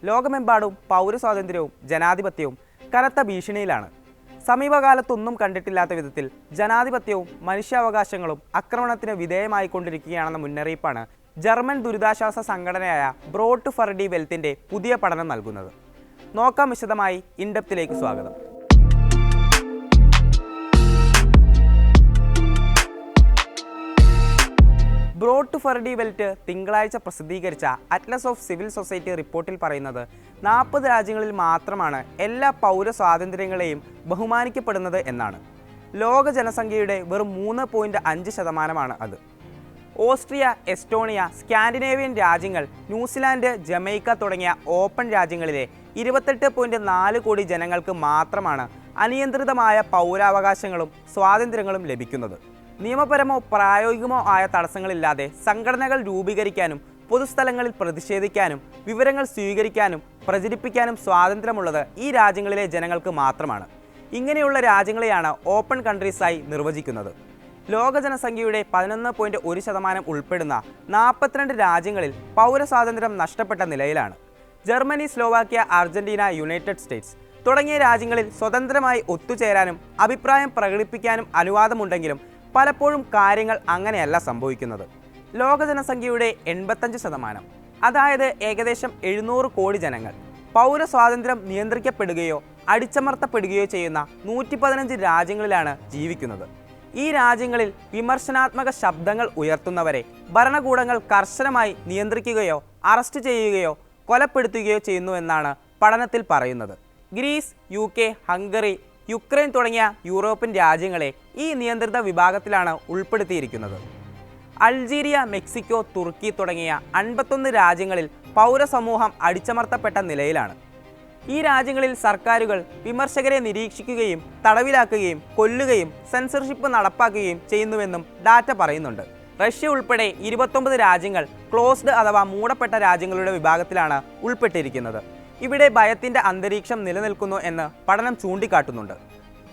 ലോകമെമ്പാടും പൗരസ്വാതന്ത്ര്യവും ജനാധിപത്യവും കനത്ത ഭീഷണിയിലാണ്. സമീപകാലത്തൊന്നും കണ്ടിട്ടില്ലാത്ത വിധത്തിൽ ജനാധിപത്യവും മനുഷ്യാവകാശങ്ങളും ആക്രമണത്തിന് വിധേയമായിക്കൊണ്ടിരിക്കുകയാണെന്ന മുന്നറിയിപ്പാണ് ജർമ്മൻ ദുരിതാശ്വാസ സംഘടനയായ ബ്രോട്ട് ഫർ ഡി വെൽത്തിന്റെ പുതിയ പഠനം നൽകുന്നത്. നോക്കാം വിശദമായി. ഇൻഡെപ്തിലേക്ക് സ്വാഗതം. ബ്രോട്ട് ഫർ ഡി വെൽറ്റ് തിങ്കളാഴ്ച പ്രസിദ്ധീകരിച്ച അറ്റ്ലസ് ഓഫ് സിവിൽ സൊസൈറ്റി റിപ്പോർട്ടിൽ പറയുന്നത് 40 രാജ്യങ്ങളിൽ മാത്രമാണ് എല്ലാ പൗര സ്വാതന്ത്ര്യങ്ങളെയും ബഹുമാനിക്കപ്പെടുന്നത് എന്നാണ്. ലോക ജനസംഖ്യയുടെ വെറും 3.5% അത്. ഓസ്ട്രിയ, എസ്റ്റോണിയ, സ്കാൻഡിനേവിയൻ രാജ്യങ്ങൾ, ന്യൂസിലാൻഡ്, ജമൈക്ക തുടങ്ങിയ ഓപ്പൺ രാജ്യങ്ങളിലെ 28.4 കോടി ജനങ്ങൾക്ക് മാത്രമാണ് അനിയന്ത്രിതമായ പൗരാവകാശങ്ങളും സ്വാതന്ത്ര്യങ്ങളും ലഭിക്കുന്നത്. നിയമപരമോ പ്രായോഗികമോ ആയ തടസ്സങ്ങളില്ലാതെ സംഘടനകൾ രൂപീകരിക്കാനും പൊതുസ്ഥലങ്ങളിൽ പ്രതിഷേധിക്കാനും വിവരങ്ങൾ സ്വീകരിക്കാനും പ്രചരിപ്പിക്കാനും സ്വാതന്ത്ര്യമുള്ളത് ഈ രാജ്യങ്ങളിലെ ജനങ്ങൾക്ക് മാത്രമാണ്. ഇങ്ങനെയുള്ള രാജ്യങ്ങളെയാണ് ഓപ്പൺ കൺട്രീസായി നിർവചിക്കുന്നത്. ലോക ജനസംഖ്യയുടെ 11.1% ഉൾപ്പെടുന്ന 42 രാജ്യങ്ങളിൽ പൗരസ്വാതന്ത്ര്യം നഷ്ടപ്പെട്ട നിലയിലാണ്. Germany, Slovakia, Argentina, United States തുടങ്ങിയ രാജ്യങ്ങളിൽ സ്വതന്ത്രമായി ഒത്തുചേരാനും അഭിപ്രായം പ്രകടിപ്പിക്കാനും അനുവാദമുണ്ടെങ്കിലും പലപ്പോഴും കാര്യങ്ങൾ അങ്ങനെയല്ല സംഭവിക്കുന്നത്. ലോക ജനസംഖ്യയുടെ 85%, അതായത് ഏകദേശം 700 കോടി ജനങ്ങൾ പൗരസ്വാതന്ത്ര്യം നിയന്ത്രിക്കപ്പെടുകയോ അടിച്ചമർത്തപ്പെടുകയോ ചെയ്യുന്ന 115 രാജ്യങ്ങളിലാണ് ജീവിക്കുന്നത്. ഈ രാജ്യങ്ങളിൽ വിമർശനാത്മക ശബ്ദങ്ങൾ ഉയർത്തുന്നവരെ ഭരണകൂടങ്ങൾ കർശനമായി നിയന്ത്രിക്കുകയോ അറസ്റ്റ് ചെയ്യുകയോ കൊലപ്പെടുത്തുകയോ ചെയ്യുന്നുവെന്നാണ് പഠനത്തിൽ പറയുന്നത്. ഗ്രീസ്, UK, ഹംഗറി, യുക്രൈൻ തുടങ്ങിയ യൂറോപ്യൻ രാജ്യങ്ങളെ ഈ നിയന്ത്രിത വിഭാഗത്തിലാണ് ഉൾപ്പെടുത്തിയിരിക്കുന്നത്. അൾജീരിയ, മെക്സിക്കോ, തുർക്കി തുടങ്ങിയ 51 രാജ്യങ്ങളിൽ പൗരസമൂഹം അടിച്ചമർത്തപ്പെട്ട നിലയിലാണ്. ഈ രാജ്യങ്ങളിൽ സർക്കാരുകൾ വിമർശകരെ നിരീക്ഷിക്കുകയും തടവിലാക്കുകയും കൊല്ലുകയും സെൻസർഷിപ്പ് നടപ്പാക്കുകയും ചെയ്യുന്നുവെന്നും ഡാറ്റ പറയുന്നുണ്ട്. റഷ്യ ഉൾപ്പെടെ 29 രാജ്യങ്ങൾ ക്ലോസ്ഡ് അഥവാ മൂടപ്പെട്ട രാജ്യങ്ങളുടെ വിഭാഗത്തിലാണ് ഉൾപ്പെട്ടിരിക്കുന്നത്. ഇവിടെ ഭയത്തിൻ്റെ അന്തരീക്ഷം നിലനിൽക്കുന്നു എന്ന് പഠനം ചൂണ്ടിക്കാട്ടുന്നുണ്ട്.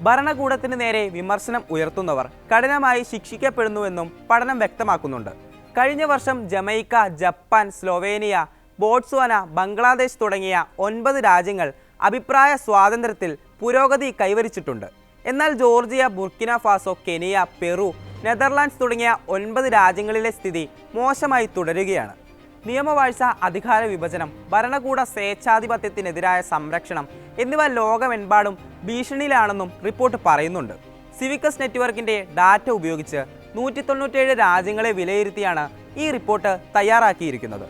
ഭരണകൂടത്തിന് നേരെ വിമർശനം ഉയർത്തുന്നവർ കഠിനമായി ശിക്ഷിക്കപ്പെടുന്നുവെന്നും പഠനം വ്യക്തമാക്കുന്നുണ്ട്. കഴിഞ്ഞ വർഷം Jamaica, Japan, Slovenia, Botswana, Bangladesh തുടങ്ങിയ 9 രാജ്യങ്ങൾ അഭിപ്രായ സ്വാതന്ത്ര്യത്തിൽ പുരോഗതി കൈവരിച്ചിട്ടുണ്ട്. എന്നാൽ Georgia, Burkina Faso, Kenya, Peru, Netherlands തുടങ്ങിയ 9 രാജ്യങ്ങളിലെ സ്ഥിതി മോശമായി തുടരുകയാണ്. നിയമവാഴ്ച, അധികാര വിഭജനം, ഭരണകൂട സ്വേച്ഛാധിപത്യത്തിനെതിരായ സംരക്ഷണം എന്നിവ ലോകമെമ്പാടും ഭീഷണിയിലാണെന്നും റിപ്പോർട്ട് പറയുന്നുണ്ട്. സിവിക്കസ് നെറ്റ്വർക്കിൻ്റെ ഡാറ്റ ഉപയോഗിച്ച് 197 രാജ്യങ്ങളെ വിലയിരുത്തിയാണ് ഈ റിപ്പോർട്ട് തയ്യാറാക്കിയിരിക്കുന്നത്.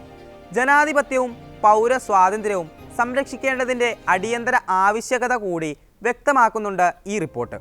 ജനാധിപത്യവും പൗരസ്വാതന്ത്ര്യവും സംരക്ഷിക്കേണ്ടതിൻ്റെ അടിയന്തര ആവശ്യകത കൂടി വ്യക്തമാക്കുന്നുണ്ട് ഈ റിപ്പോർട്ട്.